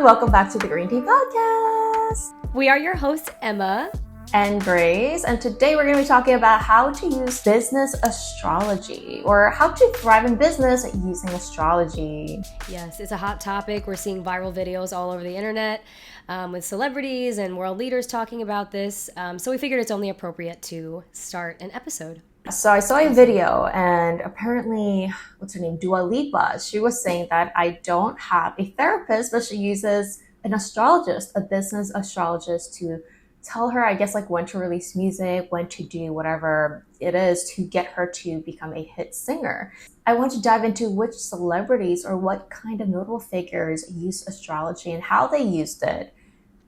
welcome back to the Green Tea Podcast. We are your hosts, Emma and Grace, and today we're going to be talking about how to use business astrology, or how to thrive in business using astrology. Yes, it's a hot topic. We're seeing viral videos all over the internet with celebrities and world leaders talking about this. So we figured it's only appropriate to start an episode. So I saw a video, and apparently, what's her name? Dua Lipa. She was saying that I don't have a therapist, but she uses an astrologist, a business astrologist, to tell her, I guess, like when to release music, when to do whatever it is to get her to become a hit singer. I want to dive into which celebrities or what kind of notable figures used astrology and how they used it.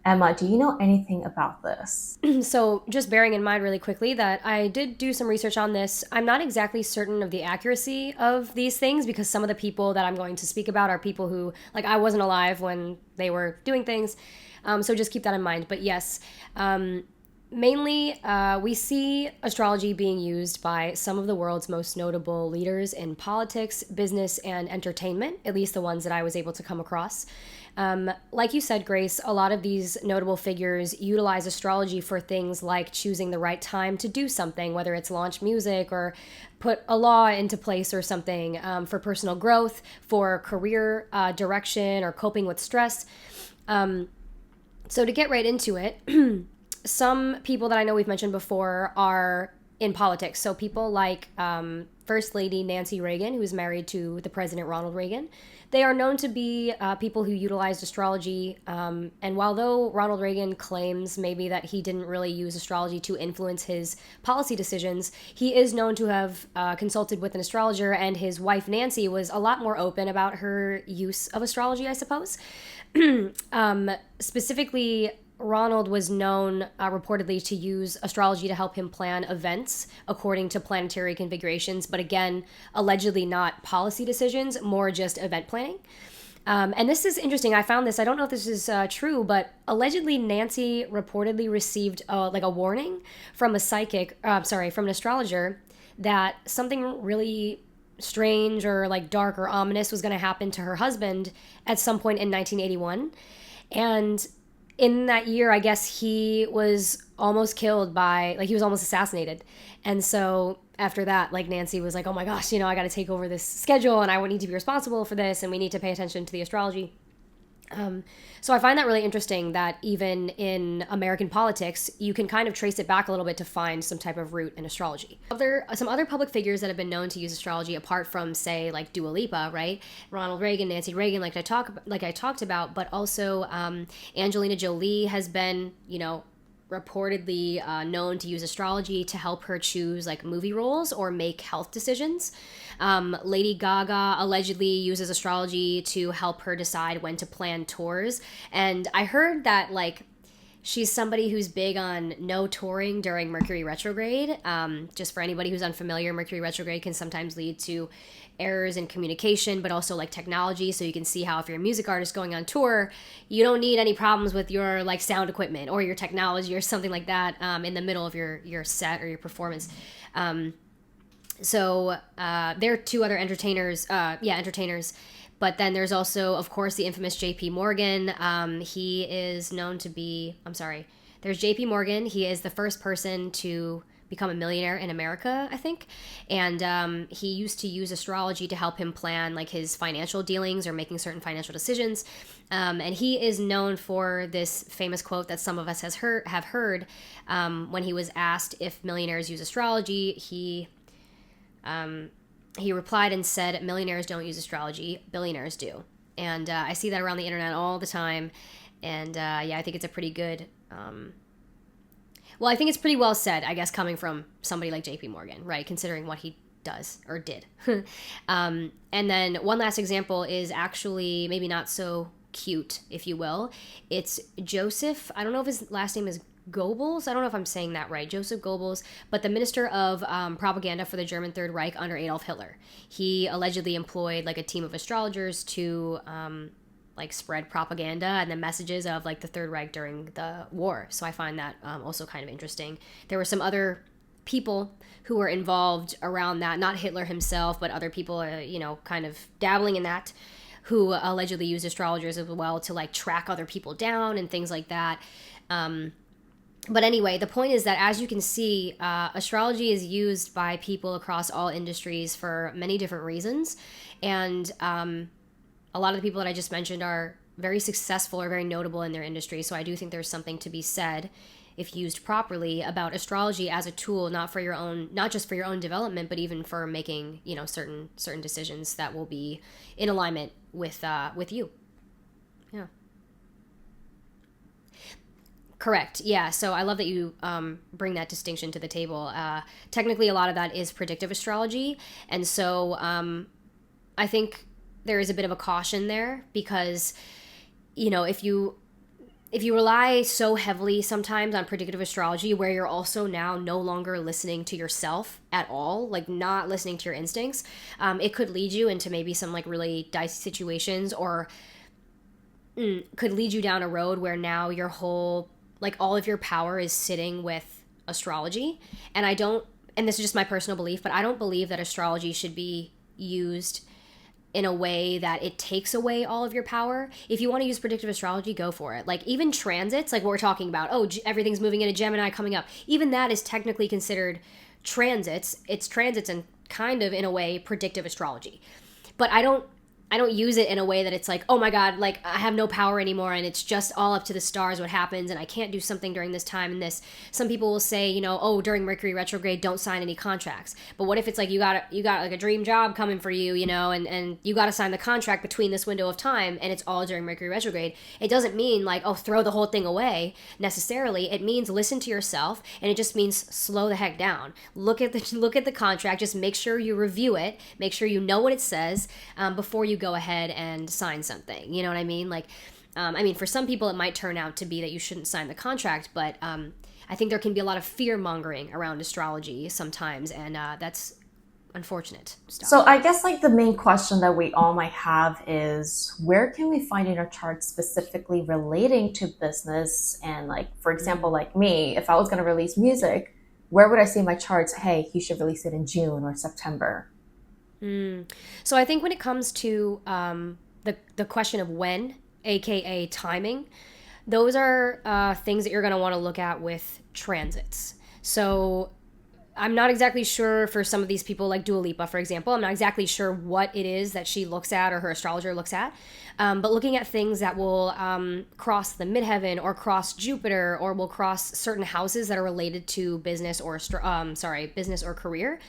Emma, do you know anything about this? So just bearing in mind really quickly that I did do some research on this. I'm not exactly certain of the accuracy of these things because some of the people that I'm going to speak about are people who, like, I wasn't alive when they were doing things. So just keep that in mind. But yes, mainly we see astrology being used by some of the world's most notable leaders in politics, business, and entertainment, at least the ones that I was able to come across. Like you said, Grace, a lot of these notable figures utilize astrology for things like choosing the right time to do something, whether it's launch music or put a law into place or something, for personal growth, for career direction, or coping with stress. So to get right into it, some people that I know we've mentioned before are in politics. So people like First Lady Nancy Reagan, who is married to the President Ronald Reagan. They are known to be people who utilized astrology. And while though Ronald Reagan claims maybe that he didn't really use astrology to influence his policy decisions, he is known to have consulted with an astrologer, and his wife Nancy was a lot more open about her use of astrology, I suppose. Specifically, Ronald was known reportedly to use astrology to help him plan events according to planetary configurations, but again, allegedly not policy decisions, more just event planning. And this is interesting. I found this. I don't know if this is true, but allegedly Nancy reportedly received a warning from from an astrologer that something really strange or like dark or ominous was going to happen to her husband at some point in 1981. And in that year, I guess he was almost killed he was almost assassinated. And so after that, Nancy was like, oh my gosh, I got to take over this schedule and I would need to be responsible for this and we need to pay attention to the astrology. So I find that really interesting that even in American politics, you can kind of trace it back a little bit to find some type of root in astrology. Some other public figures that have been known to use astrology, apart from, say, like Dua Lipa, right? Ronald Reagan, Nancy Reagan, like I talked about, but also Angelina Jolie has been, reportedly known to use astrology to help her choose like movie roles or make health decisions. Lady Gaga allegedly uses astrology to help her decide when to plan tours. And I heard that she's somebody who's big on no touring during Mercury retrograde. Just for anybody who's unfamiliar, Mercury retrograde can sometimes lead to errors in communication, but also technology. So you can see how if you're a music artist going on tour, you don't need any problems with your sound equipment or your technology or something like that in the middle of your set or your performance. So there are two other entertainers. But then there's also, of course, the infamous J.P. Morgan. He is known to be, there's J.P. Morgan. He is the first person to become a millionaire in America, I think. And he used to use astrology to help him plan his financial dealings or making certain financial decisions. And he is known for this famous quote that some of us have heard when he was asked if millionaires use astrology. He replied and said, millionaires don't use astrology, billionaires do. And I see that around the internet all the time. And I think it's a pretty good... I think it's pretty well said, I guess, coming from somebody like J.P. Morgan, right, considering what he does or did. And then one last example is actually maybe not so cute, if you will. It's Joseph. I don't know if his last name is Goebbels. I don't know if I'm saying that right. Joseph Goebbels, but the minister of propaganda for the German Third Reich under Adolf Hitler. He allegedly employed a team of astrologers to spread propaganda and the messages of the Third Reich during the war. So I find that also kind of interesting. There were some other people who were involved around that, not Hitler himself, but other people, kind of dabbling in that. who allegedly used astrologers as well to like track other people down and things like that. But anyway, the point is that, as you can see, astrology is used by people across all industries for many different reasons. And a lot of the people that I just mentioned are very successful or very notable in their industry. So I do think there's something to be said, if used properly, about astrology as a tool, not for your own, not just for your own development, but even for making, you know, certain decisions that will be in alignment with you. Yeah. Correct. Yeah. So I love that you bring that distinction to the table. Technically, a lot of that is predictive astrology, and so I think there is a bit of a caution there, because, you know, if you rely so heavily sometimes on predictive astrology, where you're also now no longer listening to yourself at all, like not listening to your instincts, it could lead you into maybe some like really dicey situations, or could lead you down a road where now your whole, like all of your power is sitting with astrology. And I don't, and this is just my personal belief, but I don't believe that astrology should be used in a way that it takes away all of your power. If you want to use predictive astrology, go for it. Like even transits, like what we're talking about, oh, everything's moving into Gemini coming up. Even that is technically considered transits. It's transits and kind of in a way predictive astrology. But I don't use it in a way that it's like, oh my God, like I have no power anymore and it's just all up to the stars what happens and I can't do something during this time and this. Some people will say, you know, oh, during Mercury retrograde, don't sign any contracts. But what if it's like you got like a dream job coming for you, you know, and you got to sign the contract between this window of time and it's all during Mercury retrograde. It doesn't mean like, oh, throw the whole thing away necessarily. It means listen to yourself, and it just means slow the heck down. Look at the contract. Just make sure you review it. Make sure you know what it says before you go ahead and sign something. You know what I mean? Like, I mean, for some people it might turn out to be that you shouldn't sign the contract, but I think there can be a lot of fear mongering around astrology sometimes, and that's unfortunate stuff. So I guess like the main question that we all might have is, where can we find in our chart specifically relating to business? And like, for example, like me, if I was going to release music, where would I see in my charts, hey, you should release it in June or September? So I think when it comes to the question of when, aka timing, those are things that you're going to want to look at with transits. So I'm not exactly sure for some of these people, like Dua Lipa, for example. I'm not exactly sure what it is that she looks at or her astrologer looks at. But looking at things that will cross the midheaven or cross Jupiter or will cross certain houses that are related to business or business or career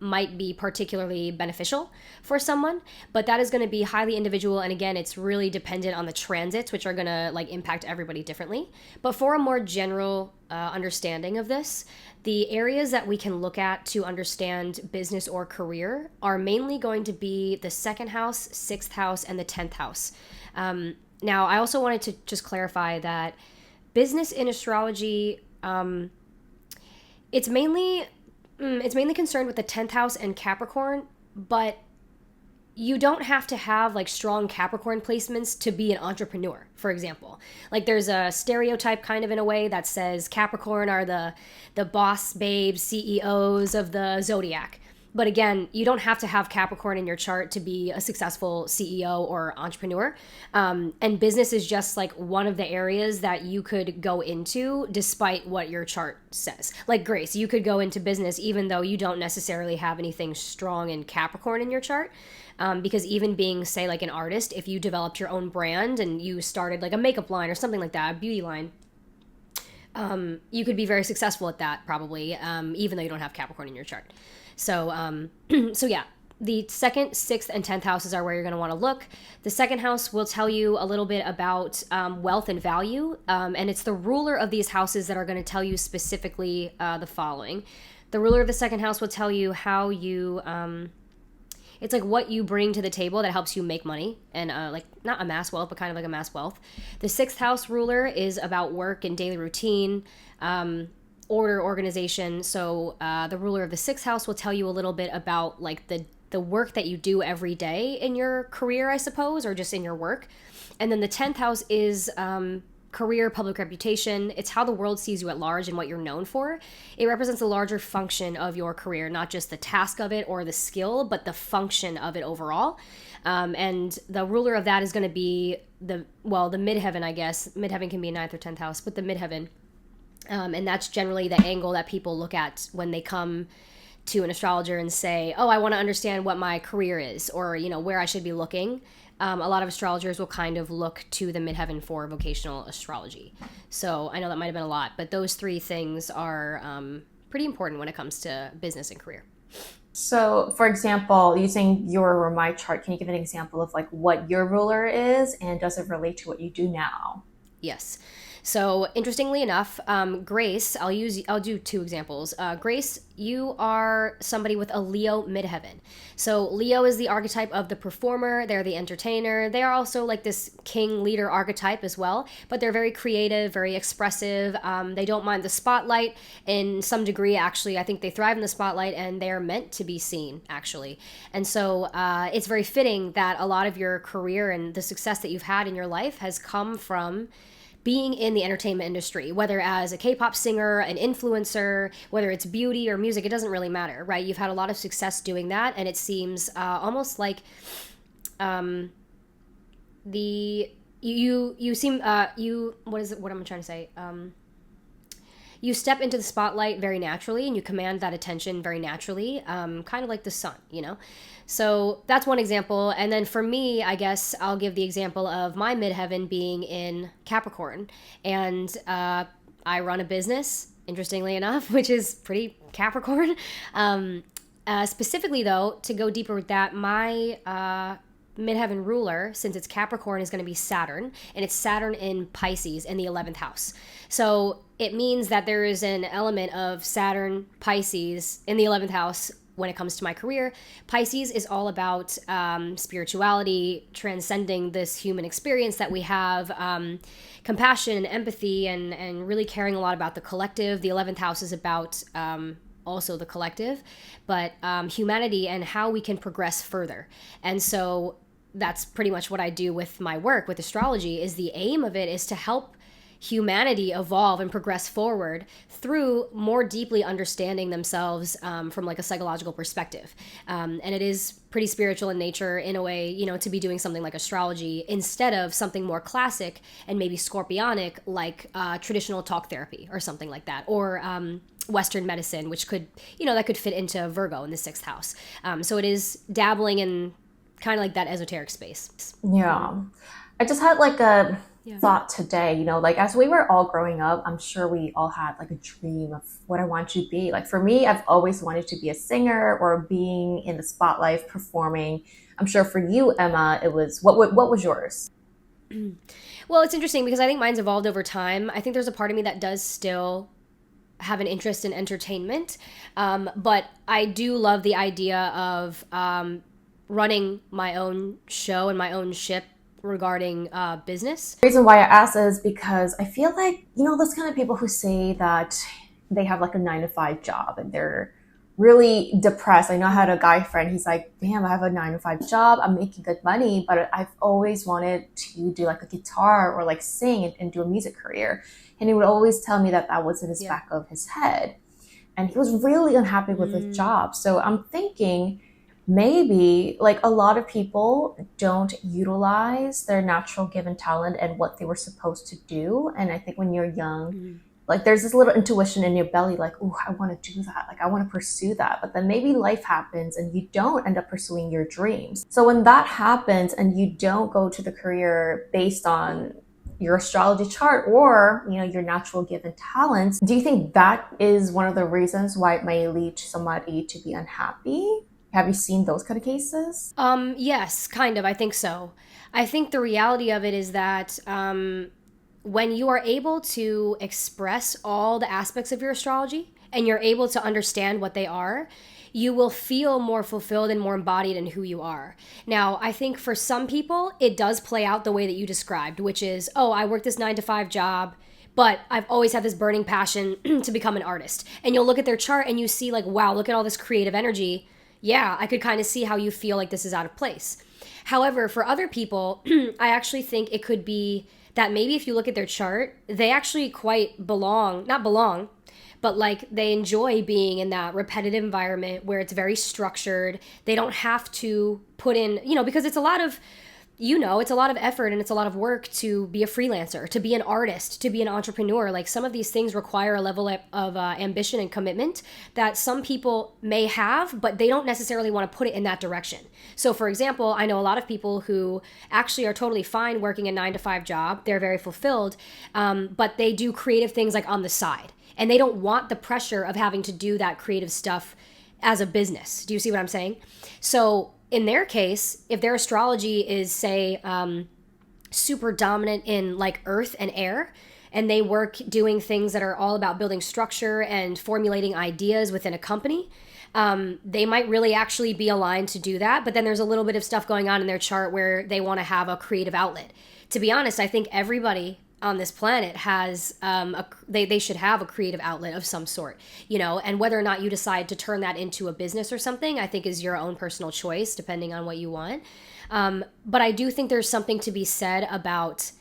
might be particularly beneficial for someone. But that is going to be highly individual, and again, it's really dependent on the transits, which are going to like impact everybody differently. But for a more general understanding of this, the areas that we can look at to understand business or career are mainly going to be the second house, sixth house, and the 10th house. Now, I also wanted to just clarify that business in astrology, it's mainly concerned with the 10th house and Capricorn, but you don't have to have like strong Capricorn placements to be an entrepreneur, for example. Like there's a stereotype kind of in a way that says Capricorn are the boss babe CEOs of the zodiac. But again, you don't have to have Capricorn in your chart to be a successful CEO or entrepreneur. And business is just like one of the areas that you could go into despite what your chart says. Like Grace, you could go into business even though you don't necessarily have anything strong in Capricorn in your chart. Because even being, say, like an artist, if you developed your own brand and you started like a makeup line or something like that, a beauty line, you could be very successful at that probably, even though you don't have Capricorn in your chart. So, so yeah, the second, sixth, and 10th houses are where you're going to want to look. The second house will tell you a little bit about wealth and value, and it's the ruler of these houses that are going to tell you specifically the following. The ruler of the second house will tell you how you... it's like what you bring to the table that helps you make money and like not amass wealth, but kind of like amass wealth. The sixth house ruler is about work and daily routine, order, organization. So the ruler of the sixth house will tell you a little bit about like the work that you do every day in your career, I suppose, or just in your work. And then the 10th house is career, public reputation. It's how the world sees you at large and what you're known for. It represents a larger function of your career, not just the task of it or the skill, but the function of it overall. And the ruler of that is going to be the midheaven, I guess. Midheaven can be ninth or 10th house, but the midheaven. And that's generally the angle that people look at when they come to an astrologer and say, oh, I want to understand what my career is, or, where I should be looking. A lot of astrologers will kind of look to the midheaven for vocational astrology. So I know that might have been a lot, but those three things are pretty important when it comes to business and career. So, for example, using your or my chart, can you give an example of like what your ruler is and does it relate to what you do now? Yes. So interestingly enough, Grace, I'll do two examples. Grace, you are somebody with a Leo midheaven. So Leo is the archetype of the performer. They're the entertainer. They are also like this king leader archetype as well, but they're very creative, very expressive. They don't mind the spotlight in some degree. Actually, I think they thrive in the spotlight and they're meant to be seen actually. And so it's very fitting that a lot of your career and the success that you've had in your life has come from being in the entertainment industry, whether as a K-pop singer, an influencer, whether it's beauty or music, it doesn't really matter, right? You've had a lot of success doing that, and it seems almost like the you seem you what is it? What am I trying to say? You step into the spotlight very naturally, and you command that attention very naturally, kind of like the sun. So that's one example. And then for me, I guess I'll give the example of my midheaven being in Capricorn. And I run a business, interestingly enough, which is pretty Capricorn. Specifically, though, to go deeper with that, my midheaven ruler, since it's Capricorn, is going to be Saturn. And it's Saturn in Pisces in the 11th house. So it means that there is an element of Saturn, Pisces in the 11th house when it comes to my career. Pisces is all about spirituality, transcending this human experience that we have, compassion, empathy, and really caring a lot about the collective. The 11th house is about also the collective, but humanity and how we can progress further. And so that's pretty much what I do with my work with astrology. Is the aim of it is to help humanity evolve and progress forward through more deeply understanding themselves from like a psychological perspective. And it is pretty spiritual in nature in a way, to be doing something like astrology instead of something more classic and maybe scorpionic like traditional talk therapy or something like that, or Western medicine, which could, that could fit into Virgo in the 6th house. So it is dabbling in kind of like that esoteric space. Yeah. I just had like a thought today, like as we were all growing up, I'm sure we all had like a dream of what I want to be. Like for me, I've always wanted to be a singer or being in the spotlight performing. I'm sure for you, Emma, it was, what was yours? Well, it's interesting because I think mine's evolved over time. I think there's a part of me that does still have an interest in entertainment. But I do love the idea of running my own show and my own ship regarding business. The reason why I asked is because I feel like, those kind of people who say that they have like a 9 to 5 job and they're really depressed. I know I had a guy friend, he's like, damn, I have a 9 to 5 job. I'm making good money, but I've always wanted to do like a guitar or like sing and do a music career. And he would always tell me that that was in his back of his head. And he was really unhappy with his job. So I'm thinking, maybe like a lot of people don't utilize their natural given talent and what they were supposed to do. And I think when you're young, like there's this little intuition in your belly, like, oh, I want to do that. Like I want to pursue that. But then maybe life happens and you don't end up pursuing your dreams. So when that happens and you don't go to the career based on your astrology chart or, your natural given talents, do you think that is one of the reasons why it may lead to somebody to be unhappy? Have you seen those kind of cases? Yes, kind of. I think so. I think the reality of it is that when you are able to express all the aspects of your astrology and you're able to understand what they are, you will feel more fulfilled and more embodied in who you are. Now, I think for some people, it does play out the way that you described, which is, oh, I work this 9 to 5 job, but I've always had this burning passion to become an artist. And you'll look at their chart and you see like, wow, look at all this creative energy. Yeah, I could kind of see how you feel like this is out of place. However, for other people, I actually think it could be that maybe if you look at their chart, they actually quite belong, not belong, but like they enjoy being in that repetitive environment where it's very structured. They don't have to put in, because it's a lot of, it's a lot of effort and it's a lot of work to be a freelancer, to be an artist, to be an entrepreneur. Like some of these things require a level of ambition and commitment that some people may have, but they don't necessarily want to put it in that direction. So, for example, I know a lot of people who actually are totally fine working a 9 to 5 job. They're very fulfilled, but they do creative things like on the side. And they don't want the pressure of having to do that creative stuff as a business. Do you see what I'm saying? So, in their case, if their astrology is, say, super dominant in like earth and air, and they work doing things that are all about building structure and formulating ideas within a company, they might really actually be aligned to do that. But then there's a little bit of stuff going on in their chart where they want to have a creative outlet. To be honest, I think everybody on this planet has they should have a creative outlet of some sort, and whether or not you decide to turn that into a business or something, I think is your own personal choice depending on what you want. But I do think there's something to be said about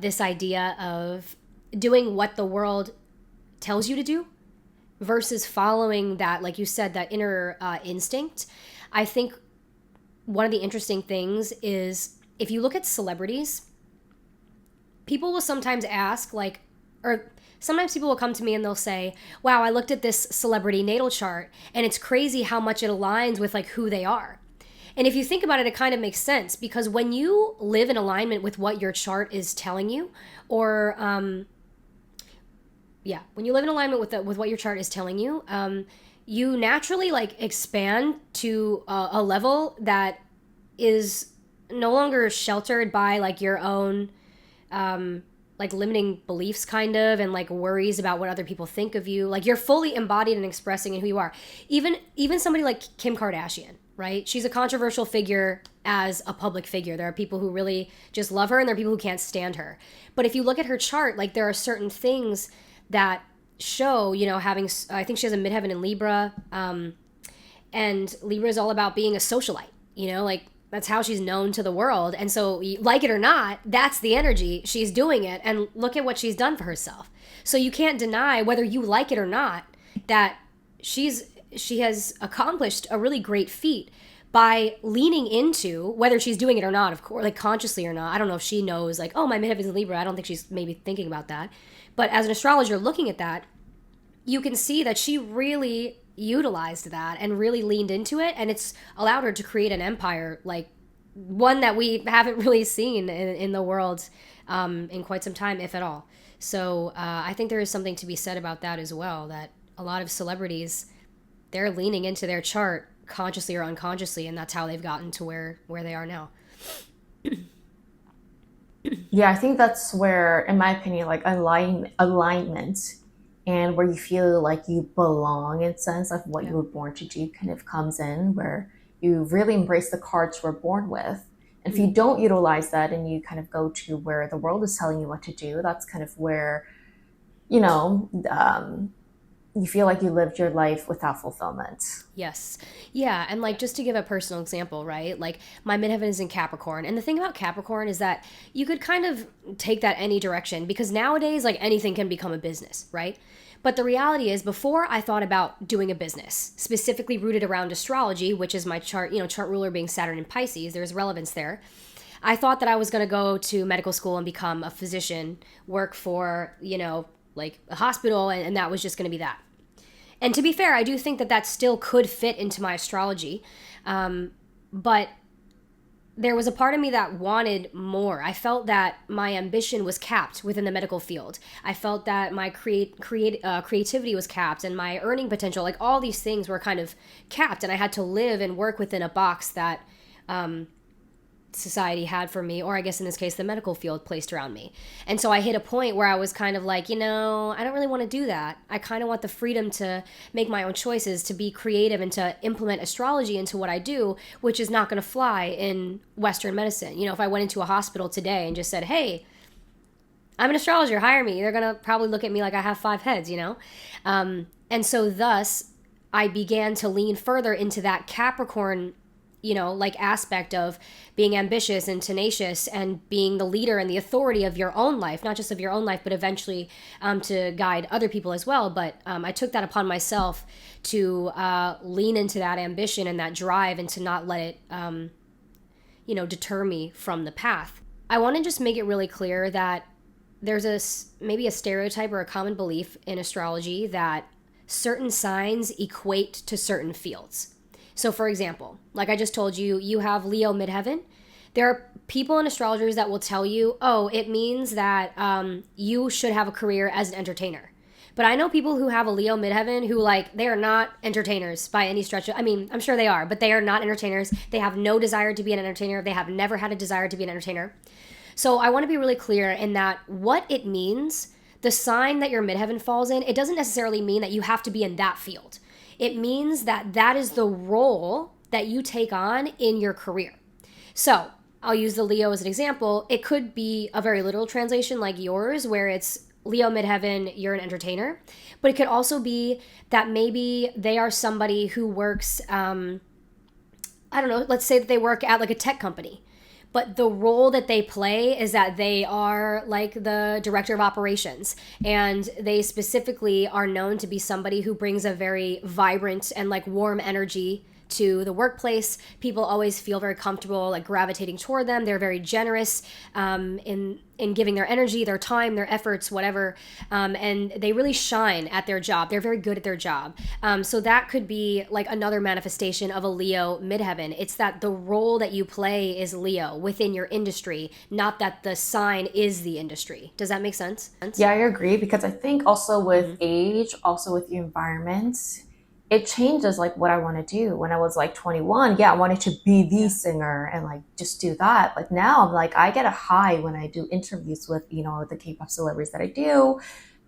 this idea of doing what the world tells you to do versus following that, like you said, that inner instinct. I think one of the interesting things is if you look at celebrities, people will sometimes ask, like, or sometimes people will come to me and they'll say, wow, I looked at this celebrity natal chart and it's crazy how much it aligns with like who they are. And if you think about it, it kind of makes sense because when you live in alignment with what your chart is telling you, or when you live in alignment with what your chart is telling you, you naturally like expand to a level that is no longer sheltered by like your own like limiting beliefs kind of, and like worries about what other people think of you. Like you're fully embodied and expressing in who you are. Even somebody like Kim Kardashian, right? She's a controversial figure as a public figure. There are people who really just love her and there are people who can't stand her. But if you look at her chart, like there are certain things that show, I think she has a midheaven in Libra, and Libra is all about being a socialite, like that's how she's known to the world. And so, like it or not, that's the energy. She's doing it. And look at what she's done for herself. So you can't deny, whether you like it or not, that she has accomplished a really great feat by leaning into, whether she's doing it or not, of course, like consciously or not. I don't know if she knows, like, oh, my midheaven is in Libra. I don't think she's maybe thinking about that. But as an astrologer looking at that, you can see that she really utilized that and really leaned into it, and it's allowed her to create an empire, like one that we haven't really seen in the world in quite some time, if at all. So I think there is something to be said about that as well, that a lot of celebrities, they're leaning into their chart consciously or unconsciously, and that's how they've gotten to where they are now. Yeah, I think that's where, in my opinion, like alignment and where you feel like you belong in sense of what you were born to do kind of comes in, where you really embrace the cards you were born with. And if you don't utilize that and you kind of go to where the world is telling you what to do, that's kind of where, you feel like you lived your life without fulfillment. Yes. Yeah. And like, just to give a personal example, right? Like my midheaven is in Capricorn. And the thing about Capricorn is that you could kind of take that any direction because nowadays, like anything can become a business, right? But the reality is, before I thought about doing a business, specifically rooted around astrology, which is my chart, chart ruler being Saturn in Pisces, there's relevance there. I thought that I was going to go to medical school and become a physician, work for, like a hospital, and that was just going to be that. And to be fair, I do think that still could fit into my astrology. But there was a part of me that wanted more. I felt that my ambition was capped within the medical field. I felt that my creativity was capped and my earning potential, like all these things were kind of capped. And I had to live and work within a box that society had for me, or I guess in this case, the medical field placed around me. And so I hit a point where I was kind of like, I don't really want to do that. I kind of want the freedom to make my own choices, to be creative and to implement astrology into what I do, which is not going to fly in Western medicine. If I went into a hospital today and just said, hey, I'm an astrologer, hire me, they're going to probably look at me like I have 5 heads, And so thus I began to lean further into that Capricorn like aspect of being ambitious and tenacious and being the leader and the authority of your own life, not just of your own life, but eventually to guide other people as well. But I took that upon myself to lean into that ambition and that drive and to not let it, deter me from the path. I want to just make it really clear that there's maybe a stereotype or a common belief in astrology that certain signs equate to certain fields. So, for example, like I just told you, you have Leo midheaven. There are people and astrologers that will tell you, oh, it means that you should have a career as an entertainer. But I know people who have a Leo midheaven who, like, they are not entertainers by any stretch. I mean, I'm sure they are, but they are not entertainers. They have no desire to be an entertainer. They have never had a desire to be an entertainer. So I want to be really clear in that what it means, the sign that your midheaven falls in, it doesn't necessarily mean that you have to be in that field. It means that that is the role that you take on in your career. So I'll use the Leo as an example. It could be a very literal translation like yours, where it's Leo midheaven, you're an entertainer. But it could also be that maybe they are somebody who works, I don't know, let's say that they work at like a tech company. But the role that they play is that they are like the director of operations. And they specifically are known to be somebody who brings a very vibrant and like warm energy to the workplace. People always feel very comfortable like gravitating toward them. They're very generous in giving their energy, their time, their efforts, whatever, and they really shine at their job. They're very good at their job. So that could be like another manifestation of a Leo midheaven. It's that the role that you play is Leo within your industry, not that the sign is the industry. Does that make sense? Yeah, I agree, because I think also with age, also with the environment, it changes like what I want to do. When I was like 21, yeah, I wanted to be the singer and like just do that. But now I'm like, I get a high when I do interviews with, the K-pop celebrities that I do.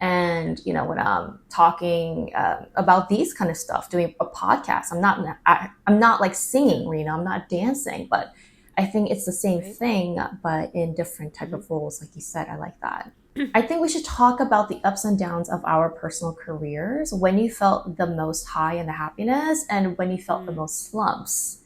And, when I'm talking about these kind of stuff, doing a podcast, I'm not like singing, I'm not dancing, but I think it's the same thing, but in different type of roles. Like you said, I like that. I think we should talk about the ups and downs of our personal careers, when you felt the most high in the happiness and when you felt the most slumps.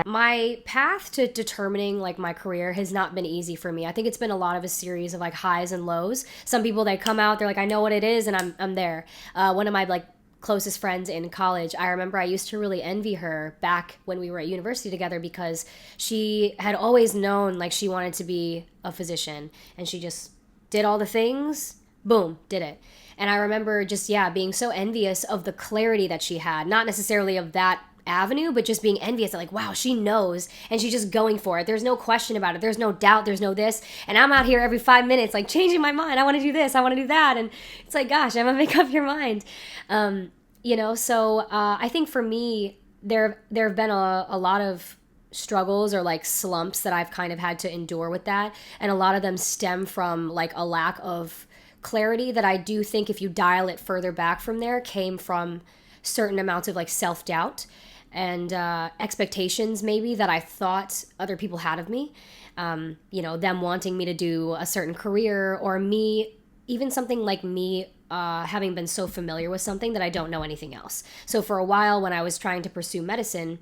My path to determining like my career has not been easy for me. I think it's been a lot of a series of like highs and lows. Some people, they come out, they're like, I know what it is, and I'm there. One of my like closest friends in college, I remember I used to really envy her back when we were at university together, because she had always known like she wanted to be a physician, and she just did all the things, boom, did it. And I remember just, being so envious of the clarity that she had, not necessarily of that avenue, but just being envious that like, wow, she knows and she's just going for it. There's no question about it. There's no doubt. There's no this. And I'm out here every 5 minutes, like changing my mind. I want to do this. I want to do that. And it's like, gosh, I'm going to make up your mind. So I think for me, there have been a lot of struggles or like slumps that I've kind of had to endure with that, and a lot of them stem from like a lack of clarity that I do think, if you dial it further back from there, came from certain amounts of like self-doubt and expectations maybe that I thought other people had of me, them wanting me to do a certain career, or me, even something like me having been so familiar with something that I don't know anything else. So for a while when I was trying to pursue medicine,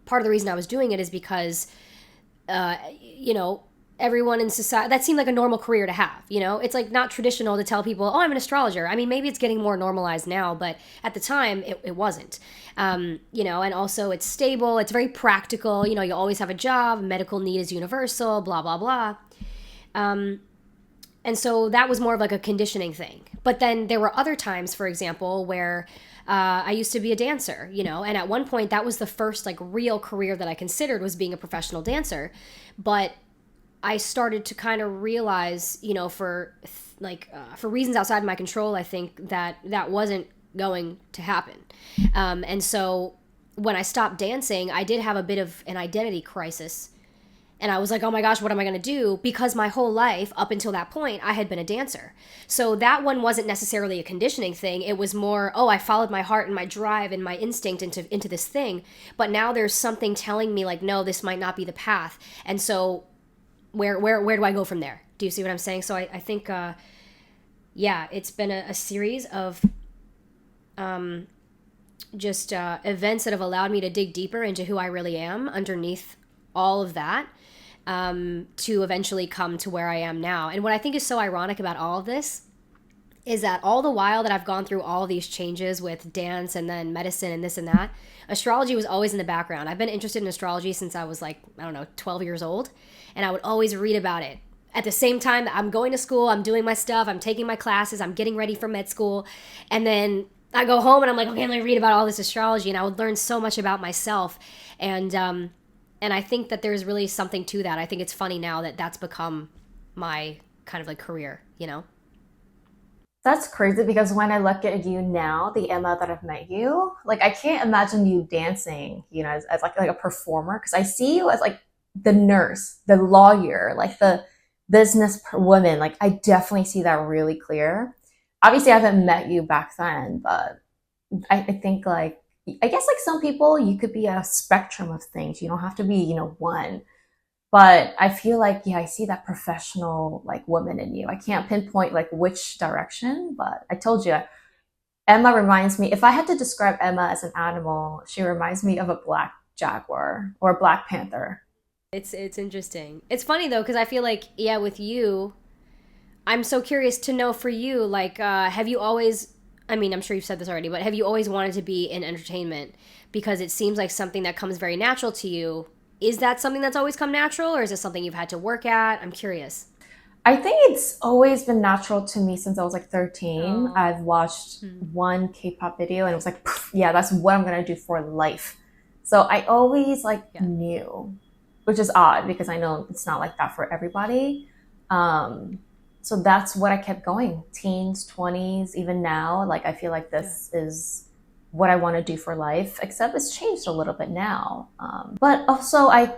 part of the reason I was doing it is because, everyone in society, that seemed like a normal career to have. It's like not traditional to tell people, oh, I'm an astrologer. I mean, maybe it's getting more normalized now, but at the time it wasn't. And also it's stable. It's very practical. You always have a job. Medical need is universal, blah, blah, blah. And so that was more of like a conditioning thing. But then there were other times, for example, where I used to be a dancer, and at one point that was the first like real career that I considered, was being a professional dancer. But I started to kind of realize, for reasons outside of my control, I think that wasn't going to happen. And so when I stopped dancing, I did have a bit of an identity crisis. And I was like, oh my gosh, what am I going to do? Because my whole life, up until that point, I had been a dancer. So that one wasn't necessarily a conditioning thing. It was more, I followed my heart and my drive and my instinct into this thing. But now there's something telling me like, no, this might not be the path. And so where do I go from there? Do you see what I'm saying? So I think, it's been a series of just events that have allowed me to dig deeper into who I really am underneath all of that, to eventually come to where I am now. And what I think is so ironic about all of this is that all the while that I've gone through all these changes with dance and then medicine and this and that, astrology was always in the background. I've been interested in astrology since I was like, I don't know, 12 years old. And I would always read about it. At the same time that I'm going to school, I'm doing my stuff, I'm taking my classes, I'm getting ready for med school. And then I go home and I'm like, okay, let me read about all this astrology. And I would learn so much about myself. And I think that there's really something to that. I think it's funny now that that's become my kind of like career, you know? That's crazy because when I look at you now, the Emma that I've met you, like I can't imagine you dancing, as like a performer. Because I see you as like the nurse, the lawyer, like the business woman. Like I definitely see that really clear. Obviously, I haven't met you back then, but I think like I guess like some people, you could be a spectrum of things. You don't have to be, one. But I feel like, yeah, I see that professional like woman in you. I can't pinpoint like which direction, but I told you, Emma reminds me, if I had to describe Emma as an animal, she reminds me of a black jaguar or a black panther. It's interesting. It's funny though, because I feel like, yeah, with you, I'm so curious to know for you, like, have you always, I mean, I'm sure you've said this already, but have you always wanted to be in entertainment? Because it seems like something that comes very natural to you. Is that something that's always come natural, or is it something you've had to work at? I'm curious. I think it's always been natural to me since I was like 13. Oh, I've watched hmm. one K-pop video and it was like, "Pff, yeah, that's what I'm gonna do for life." So I always like Yeah. knew, which is odd because I know it's not like that for everybody. Um, so that's what I kept going. Teens, 20s, even now, like I feel like Yeah. this is what I want to do for life, except it's changed a little bit now. But also I've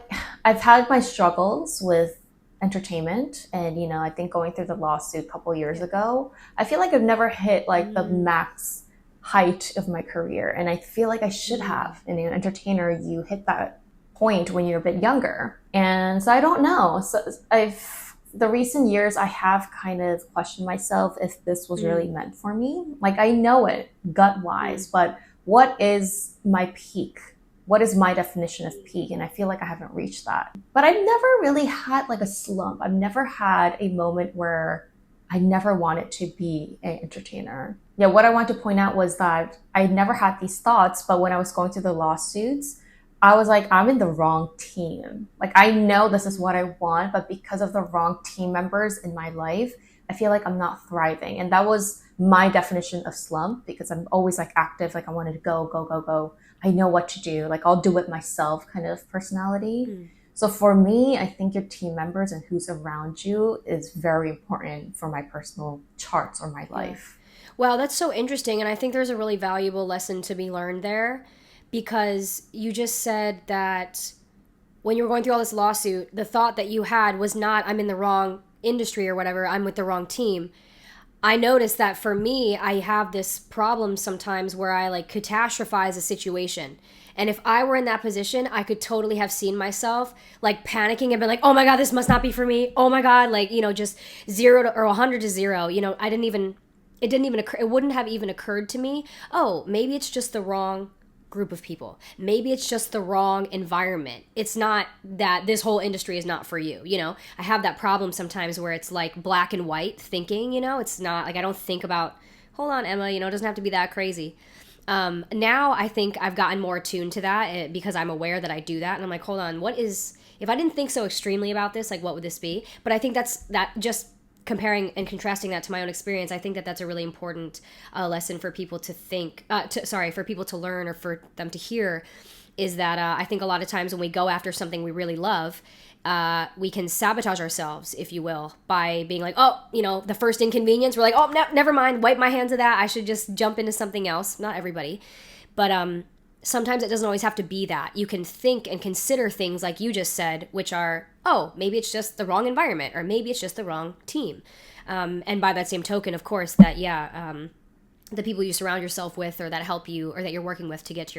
had my struggles with entertainment, and I think going through the lawsuit a couple years Yeah. ago, I feel like I've never hit like the Mm, max height of my career, and I feel like I should mm, have. And an entertainer, you hit that point when you're a bit younger, and so I don't know. So I've the recent years I have kind of questioned myself if this was really mm, meant for me. Like I know it gut mm. wise, but what is my peak? What is my definition of peak? And I feel like I haven't reached that. But I've never really had like a slump. I've never had a moment where I never wanted to be an entertainer. Yeah, what I want to point out was that I never had these thoughts, but when I was going through the lawsuits, I was like, I'm in the wrong team. Like, I know this is what I want, but because of the wrong team members in my life, I feel like I'm not thriving. And that was my definition of slump because I'm always like active, like I wanted to go, go, go, go. I know what to do. Like I'll do it myself kind of personality. Mm. So for me, I think your team members and who's around you is very important for my personal charts or my Yeah. life. Wow, that's so interesting. And I think there's a really valuable lesson to be learned there, because you just said that when you were going through all this lawsuit, the thought that you had was not, I'm in the wrong industry or whatever, I'm with the wrong team. I noticed that for me, I have this problem sometimes where I like catastrophize a situation. And if I were in that position, I could totally have seen myself like panicking and been like, oh my God, this must not be for me. Oh my God, like, just 0 to 100 to 0. It didn't even occur, it wouldn't have even occurred to me, oh, maybe it's just the wrong group of people. Maybe it's just the wrong environment. It's not that this whole industry is not for you. I have that problem sometimes where it's like black and white thinking, it's not like I don't think about, hold on, Emma, it doesn't have to be that crazy. Now I think I've gotten more attuned to that, because I'm aware that I do that. And I'm like, hold on, if I didn't think so extremely about this, like what would this be? But I think that just comparing and contrasting that to my own experience, I think that that's a really important lesson for people to think, for people to learn or for them to hear, is that I think a lot of times when we go after something we really love, we can sabotage ourselves, if you will, by being like, oh, the first inconvenience, we're like, oh, no, never mind, wipe my hands of that. I should just jump into something else. Not everybody, but sometimes it doesn't always have to be that. You can think and consider things like you just said, which are, oh, maybe it's just the wrong environment, or maybe it's just the wrong team. And by that same token, of course, that, yeah, the people you surround yourself with or that help you or that you're working with to get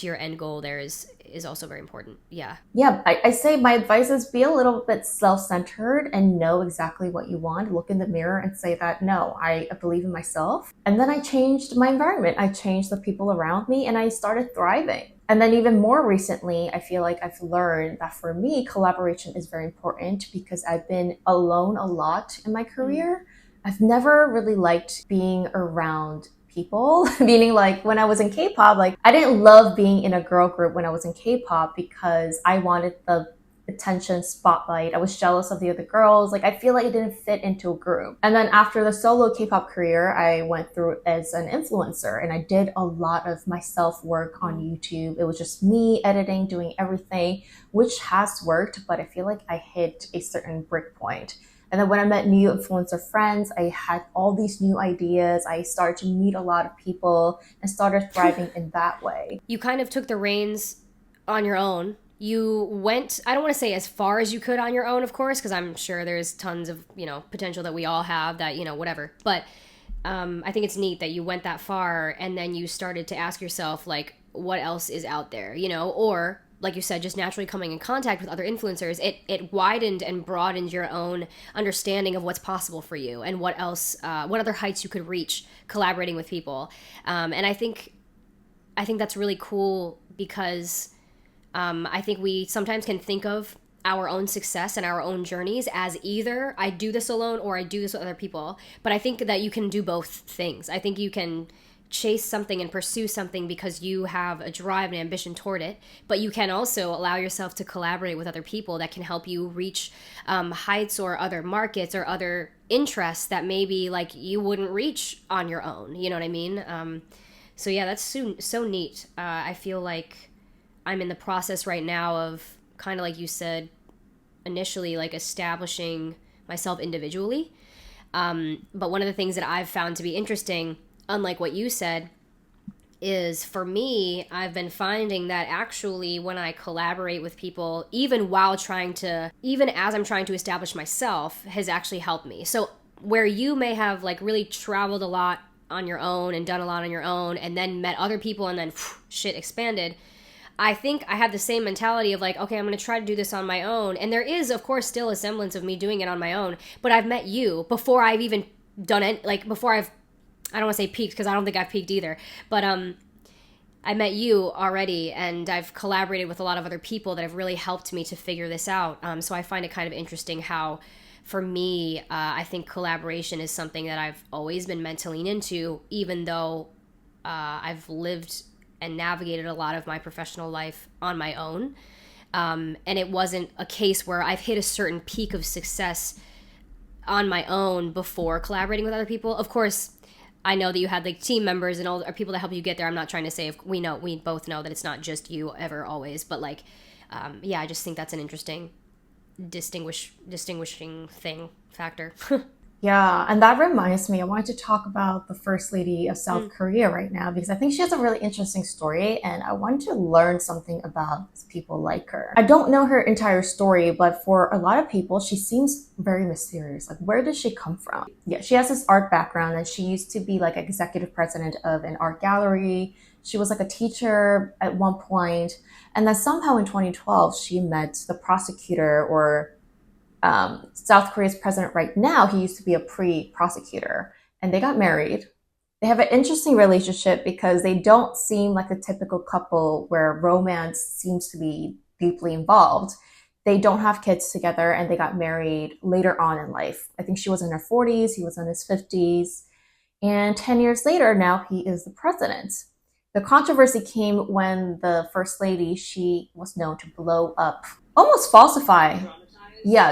to your end goal there is also very important. Yeah. Yeah, I say my advice is be a little bit self-centered and know exactly what you want. Look in the mirror and say that, no, I believe in myself. And then I changed my environment. I changed the people around me and I started thriving. And then even more recently, I feel like I've learned that for me, collaboration is very important because I've been alone a lot in my career. I've never really liked being around people, meaning like when I was in K-pop, like I didn't love being in a girl group when I was in K-pop because I wanted the attention spotlight. I was jealous of the other girls. Like I feel like I didn't fit into a group. And then after the solo K-pop career, I went through as an influencer and I did a lot of my self work on YouTube. It was just me editing, doing everything, which has worked, but I feel like I hit a certain break point. And then when I met new influencer friends, I had all these new ideas. I started to meet a lot of people and started thriving in that way. You kind of took the reins on your own. You went, I don't want to say as far as you could on your own, of course, because I'm sure there's tons of, potential that we all have that, whatever. But I think it's neat that you went that far and then you started to ask yourself, like, what else is out there, or like you said, just naturally coming in contact with other influencers, it widened and broadened your own understanding of what's possible for you and what else, what other heights you could reach collaborating with people. And I think that's really cool because I think we sometimes can think of our own success and our own journeys as either I do this alone or I do this with other people. But I think that you can do both things. I think you can chase something and pursue something because you have a drive and ambition toward it, but you can also allow yourself to collaborate with other people that can help you reach heights or other markets or other interests that maybe like you wouldn't reach on your own. You know what I mean? So yeah, that's so neat. I feel like I'm in the process right now of kind of like you said initially, like establishing myself individually. But one of the things that I've found to be interesting, unlike what you said, is for me, I've been finding that actually when I collaborate with people, even as I'm trying to establish myself, has actually helped me. So where you may have like really traveled a lot on your own and done a lot on your own and then met other people and then shit expanded, I think I have the same mentality of like, okay, I'm going to try to do this on my own. And there is, of course, still a semblance of me doing it on my own. But I've met you before I've even done it, like before I don't want to say peaked because I don't think I've peaked either. But I met you already and I've collaborated with a lot of other people that have really helped me to figure this out. So I find it kind of interesting how, for me, I think collaboration is something that I've always been meant to lean into, even though I've lived and navigated a lot of my professional life on my own. And it wasn't a case where I've hit a certain peak of success on my own before collaborating with other people. Of course, I know that you had like team members and all people that help you get there. I'm not trying to say we both know that it's not just you ever, always, but like, I just think that's an interesting distinguishing factor. Yeah, and that reminds me, I wanted to talk about the First Lady of South Korea right now because I think she has a really interesting story and I wanted to learn something about people like her. I don't know her entire story, but for a lot of people, she seems very mysterious. Like, where does she come from? Yeah, she has this art background and she used to be like executive president of an art gallery. She was like a teacher at one point, and then somehow in 2012, she met the prosecutor or South Korea's president right now. He used to be a pre-prosecutor and they got married. They have an interesting relationship because they don't seem like a typical couple where romance seems to be deeply involved. They don't have kids together and they got married later on in life. I think she was in her 40s, he was in his 50s. And 10 years later, now he is the president. The controversy came when the First Lady, she was known to blow up, almost falsify,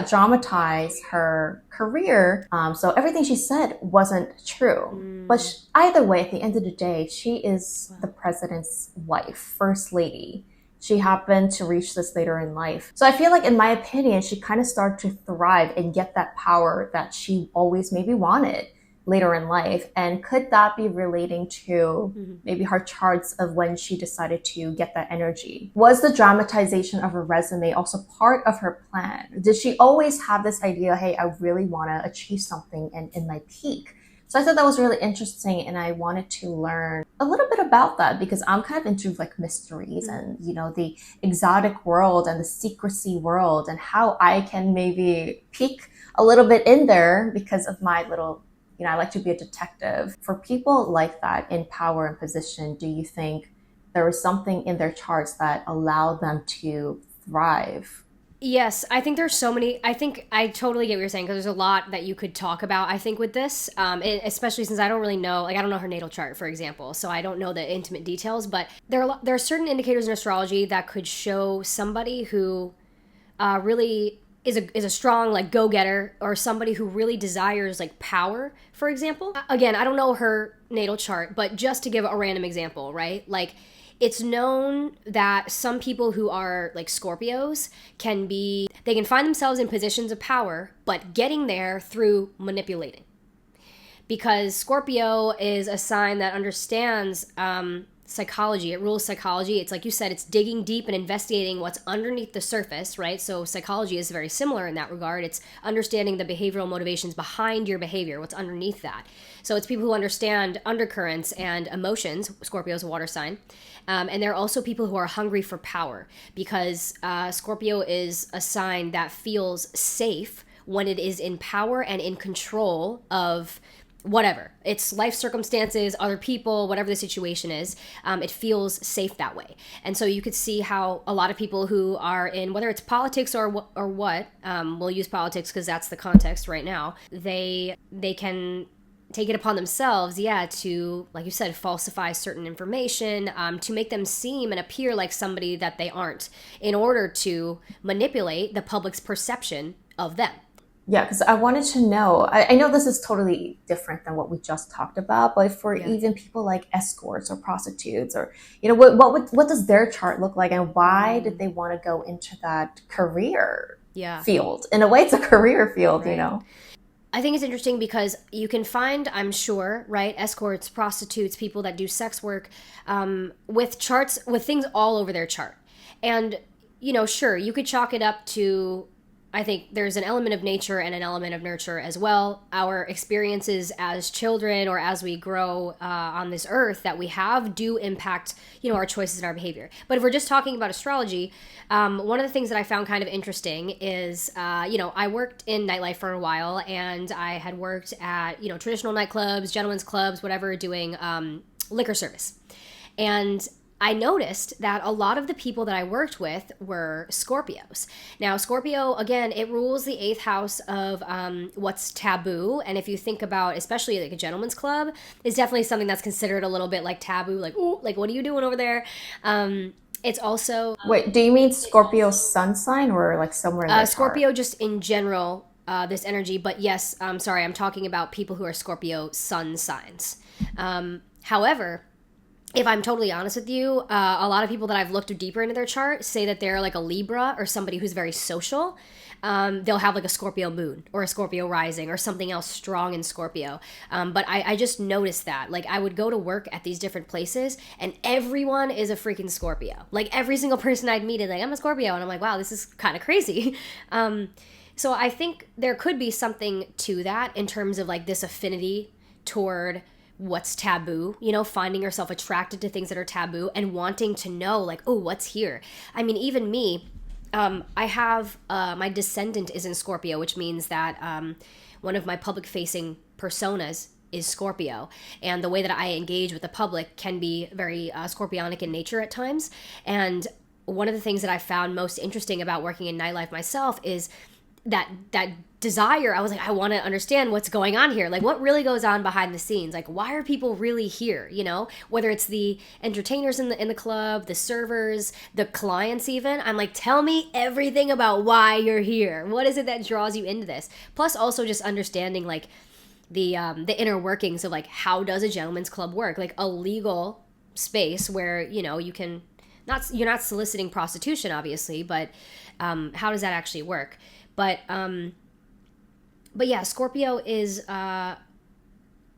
dramatize her career. So everything she said wasn't true. But either way, at the end of the day, she is the president's wife, First Lady. She happened to reach this later in life. So I feel like, in my opinion, she kind of started to thrive and get that power that she always maybe wanted later in life. And could that be relating to maybe her charts of when she decided to get that energy? Was the dramatization of her resume also part of her plan? Did she always have this idea, hey, I really want to achieve something in my peak? So I thought that was really interesting, and I wanted to learn a little bit about that because I'm kind of into like mysteries Mm. and the exotic world and the secrecy world and how I can maybe peek a little bit in there because of my little I like to be a detective. For people like that in power and position, do you think there is something in their charts that allow them to thrive? Yes, I think there's so many. I think I totally get what you're saying because there's a lot that you could talk about. I think with this, especially since I don't really know, like I don't know her natal chart, for example, so I don't know the intimate details. But there are certain indicators in astrology that could show somebody who really is a strong like go getter or somebody who really desires like power. For example, again, I don't know her natal chart, but just to give a random example, right? Like it's known that some people who are like Scorpios they can find themselves in positions of power, but getting there through manipulating. Because Scorpio is a sign that understands psychology. It rules psychology. It's like you said, it's digging deep and investigating what's underneath the surface, right? So psychology is very similar in that regard. It's understanding the behavioral motivations behind your behavior, what's underneath that. So it's people who understand undercurrents and emotions. Scorpio is a water sign. And there are also people who are hungry for power because Scorpio is a sign that feels safe when it is in power and in control of whatever it's life circumstances, other people, whatever the situation is. It feels safe that way. And so you could see how a lot of people who are in, whether it's politics or what, we'll use politics because that's the context right now, they can take it upon themselves, yeah, to, like you said, falsify certain information, to make them seem and appear like somebody that they aren't, in order to manipulate the public's perception of them. Yeah, because I wanted to know. I know this is totally different than what we just talked about, but for Yeah. even people like escorts or prostitutes, or what does their chart look like, and why did Mm, they want to go into that career yeah. field? In a way, it's a career field, you Right. know. I think it's interesting because you can find, I'm sure, right, escorts, prostitutes, people that do sex work, with charts, with things all over their chart. And, sure, you could chalk it up to, I think there's an element of nature and an element of nurture as well. Our experiences as children or as we grow on this earth that we have do impact, our choices and our behavior. But if we're just talking about astrology, one of the things that I found kind of interesting is, I worked in nightlife for a while, and I had worked at, traditional nightclubs, gentlemen's clubs, whatever, doing liquor service. And I noticed that a lot of the people that I worked with were Scorpios. Now, Scorpio, again, it rules the eighth house of what's taboo. And if you think about, especially like a gentleman's club, is definitely something that's considered a little bit like taboo, like, ooh, like, what are you doing over there? It's also Wait, do you mean Scorpio's sun sign or like somewhere in their chart? Scorpio just in general, this energy. But yes, I'm sorry, I'm talking about people who are Scorpio sun signs. However, if I'm totally honest with you, a lot of people that I've looked deeper into their chart say that they're like a Libra or somebody who's very social. They'll have like a Scorpio moon or a Scorpio rising or something else strong in Scorpio. But I just noticed that. Like, I would go to work at these different places and everyone is a freaking Scorpio. Like, every single person I'd meet is like, I'm a Scorpio. And I'm like, wow, this is kind of crazy. So I think there could be something to that in terms of like this affinity toward what's taboo, finding yourself attracted to things that are taboo and wanting to know, like, oh, what's here. I mean, even me, I have my descendant is in Scorpio, which means that one of my public facing personas is Scorpio. And the way that I engage with the public can be very scorpionic in nature at times. And one of the things that I found most interesting about working in nightlife myself is that desire. I was like, I want to understand what's going on here, like what really goes on behind the scenes, like why are people really here, whether it's the entertainers in the club, the servers, the clients. Even I'm like, tell me everything about why you're here. What is it that draws you into this? Plus also just understanding like the inner workings of like, how does a gentleman's club work, like a legal space where you can not, you're not soliciting prostitution obviously, but how does that actually work? But yeah, Scorpio is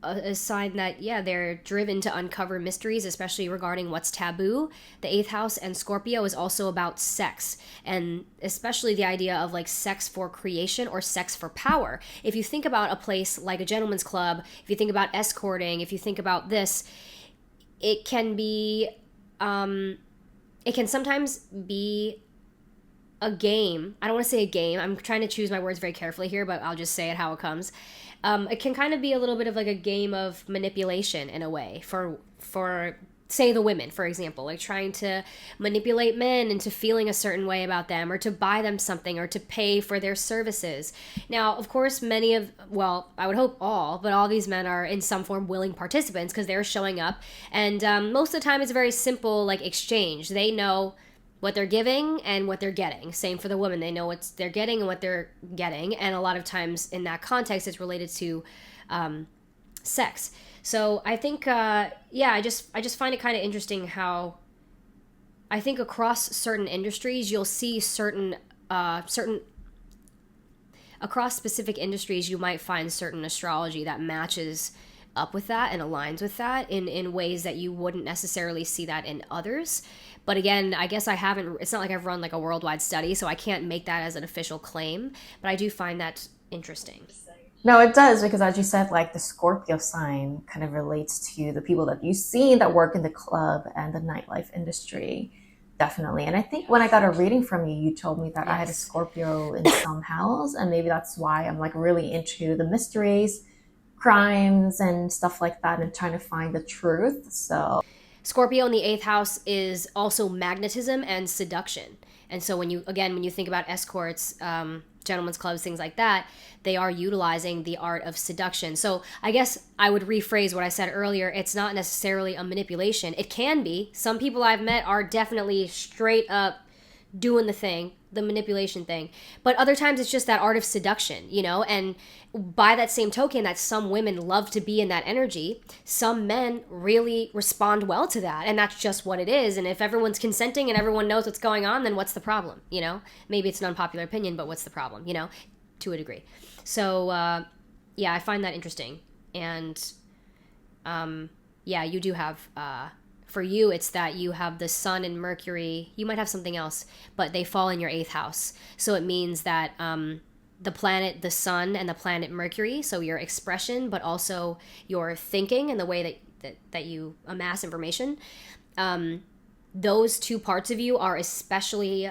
a sign that, yeah, they're driven to uncover mysteries, especially regarding what's taboo. The eighth house and Scorpio is also about sex, and especially the idea of like sex for creation or sex for power. If you think about a place like a gentleman's club, if you think about escorting, if you think about this, it can be, it can sometimes be a game. I don't want to say a game. I'm trying to choose my words very carefully here, but I'll just say it how it comes. It can kind of be a little bit of like a game of manipulation in a way for say the women, for example, like trying to manipulate men into feeling a certain way about them, or to buy them something, or to pay for their services. Now, of course, many of, well, I would hope all, but all these men are in some form willing participants because they're showing up, and most of the time it's a very simple like exchange. They know what they're giving and what they're getting. Same for the woman. They know what they're getting and what they're getting. And a lot of times in that context, it's related to sex. So I think, yeah, I just find it kind of interesting how I think across certain industries, you'll see certain across specific industries, you might find certain astrology that matches up with that and aligns with that in ways that you wouldn't necessarily see that in others. But again, I guess I haven't, it's not like I've run like a worldwide study, so I can't make that as an official claim, but I do find that interesting. No, it does because, as you said, like the Scorpio sign kind of relates to the people that you've seen that work in the club and the nightlife industry. Definitely. And I think when I got a reading from you, you told me that I had a Yes. Scorpio in some house, and maybe that's why I'm like really into the mysteries, crimes, and stuff like that, and trying to find the truth. So, Scorpio in the eighth house is also magnetism and seduction. And so when you, again, when you think about escorts, gentlemen's clubs, things like that, they are utilizing the art of seduction. So I guess I would rephrase what I said earlier. It's not necessarily a manipulation. It can be. Some people I've met are definitely straight up doing the thing, the manipulation thing. But other times it's just that art of seduction, you know? And by that same token, that some women love to be in that energy, some men really respond well to that. And that's just what it is. And if everyone's consenting and everyone knows what's going on, then what's the problem, you know? Maybe it's an unpopular opinion, but what's the problem, you know? To a degree. So, yeah, I find that interesting. And yeah, you do have, for you, it's that you have the sun and Mercury. You might have something else, but they fall in your eighth house. So it means that the planet, the sun, and the planet Mercury, so your expression, but also your thinking and the way that you amass information, those two parts of you are especially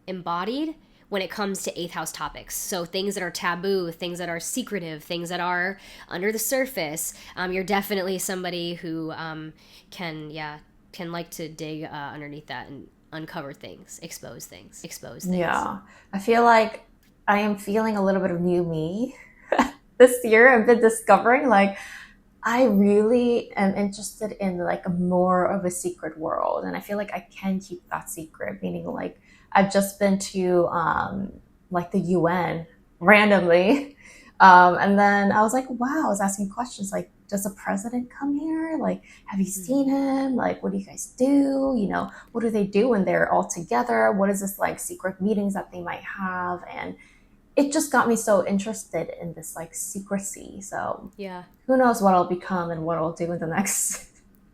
embodied when it comes to eighth house topics. So things that are taboo, things that are secretive, things that are under the surface. You're definitely somebody who can like to dig underneath that and uncover things, expose things. yeah, I feel like I am feeling a little bit of new me this year. I've been discovering like I really am interested in like more of a secret world, and I feel like I can keep that secret. Meaning, like I've just been to like the UN randomly, and then I was like, wow, I was asking questions like, does the president come here? Like, have you seen him? Like, what do you guys do? You know, what do they do when they're all together? What is this like secret meetings that they might have? And it just got me so interested in this like secrecy. So Yeah. who knows what I'll become and what I'll do in the next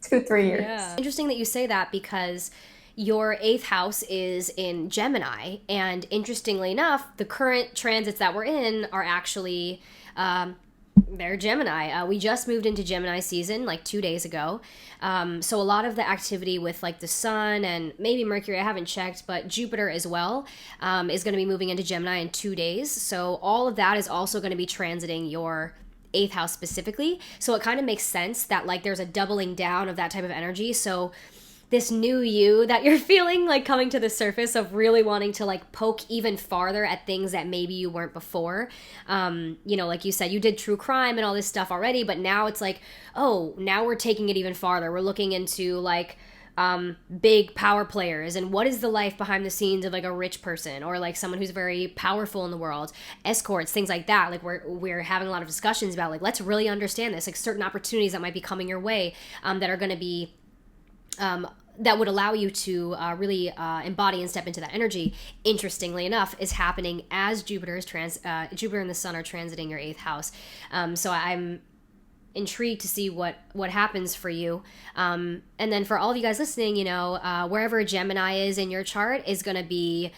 2, 3 years. Yeah. Interesting that you say that because your eighth house is in Gemini. And interestingly enough, the current transits that we're in are actually, they're Gemini. We just moved into Gemini season like 2 days ago. So a lot of the activity with like the sun and maybe Mercury, I haven't checked, but Jupiter as well, is going to be moving into Gemini in 2 days. So all of that is also going to be transiting your eighth house specifically. So it kind of makes sense that like there's a doubling down of that type of energy. So this new you that you're feeling like coming to the surface of really wanting to like poke even farther at things that maybe you weren't before. You know, like you said, you did true crime and all this stuff already, but now it's like, oh, now we're taking it even farther. We're looking into like big power players and what is the life behind the scenes of like a rich person or like someone who's very powerful in the world, escorts, things like that. Like we're having a lot of discussions about like, let's really understand this, like certain opportunities that might be coming your way, that are going to be that would allow you to really embody and step into that energy. Interestingly enough, is happening as Jupiter and the Sun are transiting your eighth house. So I'm intrigued to see what happens for you. And then for all of you guys listening, wherever Gemini is in your chart is going to be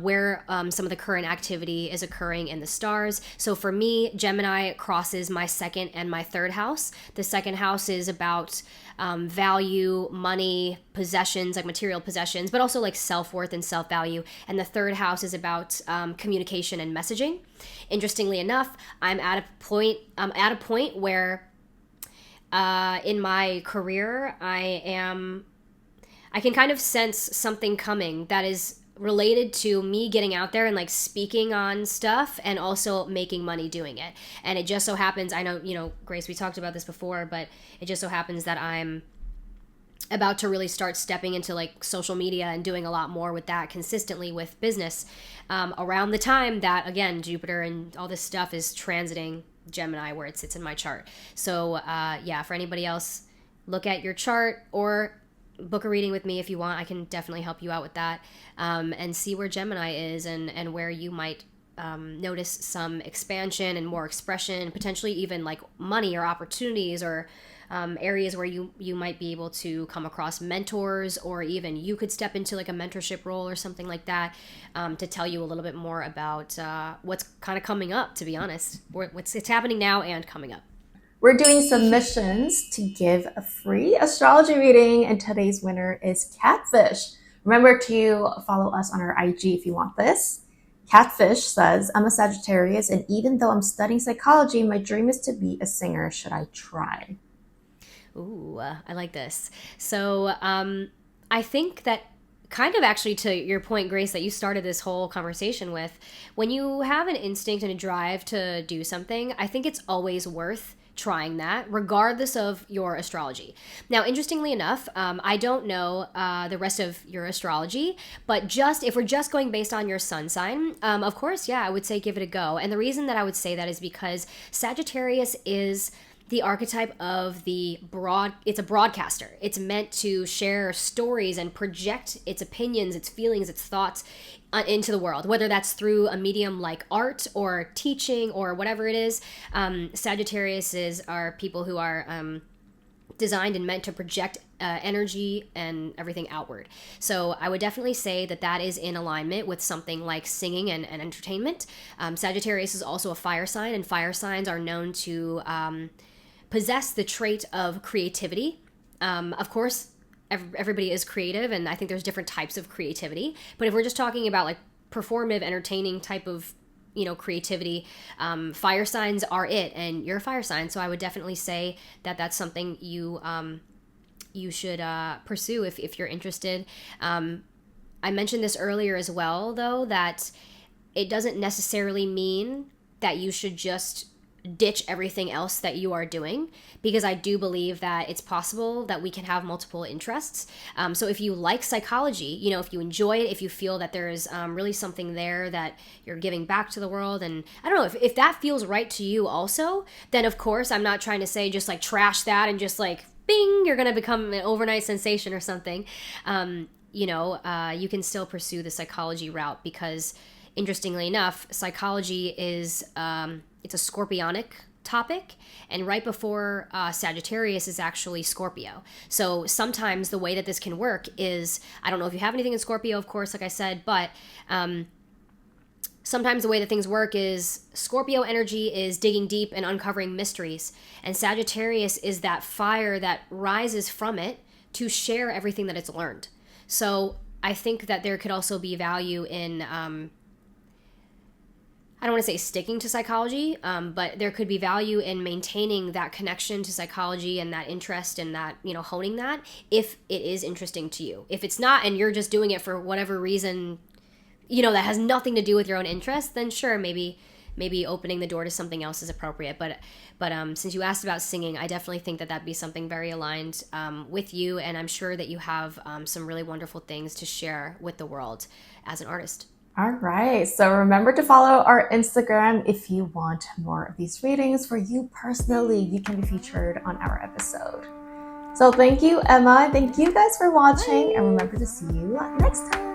where some of the current activity is occurring in the stars. So for me, Gemini crosses my second and my third house. The second house is about value, money, possessions, like material possessions, but also like self-worth and self-value. And the third house is about communication and messaging. Interestingly enough, I'm at a point where in my career I can kind of sense something coming that is related to me getting out there and like speaking on stuff and also making money doing it. And it just so happens, I know, Grace, we talked about this before, but it just so happens that I'm about to really start stepping into like social media and doing a lot more with that consistently with business around the time that, again, Jupiter and all this stuff is transiting Gemini where it sits in my chart. So for anybody else, look at your chart or book a reading with me if you want. I can definitely help you out with that, and see where Gemini is and where you might notice some expansion and more expression, potentially even like money or opportunities or areas where you might be able to come across mentors, or even you could step into like a mentorship role or something like that, to tell you a little bit more about what's kind of coming up, to be honest. It's happening now and coming up. We're doing submissions to give a free astrology reading, and today's winner is Catfish. Remember to follow us on our IG if you want this. Catfish says, I'm a Sagittarius, and even though I'm studying psychology, my dream is to be a singer. Should I try? Ooh, I like this. So I think that kind of actually to your point, Grace, that you started this whole conversation with, when you have an instinct and a drive to do something, I think it's always worth trying that, regardless of your astrology. Now, interestingly enough, I don't know the rest of your astrology, but just if we're just going based on your sun sign, of course, yeah, I would say give it a go. And the reason that I would say that is because Sagittarius is the archetype of it's a broadcaster. It's meant to share stories and project its opinions, its feelings, its thoughts into the world, whether that's through a medium like art or teaching or whatever it is. Sagittariuses are people who are designed and meant to project energy and everything outward. So I would definitely say that is in alignment with something like singing and entertainment. Sagittarius is also a fire sign, and fire signs are known to possess the trait of creativity. Of course, everybody is creative, and I think there's different types of creativity. But if we're just talking about like performative, entertaining type of creativity, fire signs are it, and you're a fire sign. So I would definitely say that that's something you should pursue if you're interested. I mentioned this earlier as well, though, that it doesn't necessarily mean that you should just ditch everything else that you are doing, because I do believe that it's possible that we can have multiple interests. So if you like psychology, if you enjoy it, if you feel that there's really something there that you're giving back to the world, and I don't know, if that feels right to you also, then of course I'm not trying to say just like trash that and just like bing, you're gonna become an overnight sensation or something. You can still pursue the psychology route, because interestingly enough, psychology is it's a scorpionic topic, and right before Sagittarius is actually Scorpio. So sometimes the way that this can work is, I don't know if you have anything in Scorpio, of course, like I said, but sometimes the way that things work is Scorpio energy is digging deep and uncovering mysteries, and Sagittarius is that fire that rises from it to share everything that it's learned. So I think that there could also be value in I don't want to say sticking to psychology, but there could be value in maintaining that connection to psychology and that interest and that, honing that, if it is interesting to you. If it's not, and you're just doing it for whatever reason, that has nothing to do with your own interest, then sure, maybe opening the door to something else is appropriate. But since you asked about singing, I definitely think that that'd be something very aligned with you, and I'm sure that you have some really wonderful things to share with the world as an artist. All right. So remember to follow our Instagram if you want more of these readings for you personally. You can be featured on our episode. So thank you, Emma. Thank you guys for watching, and remember to see you next time.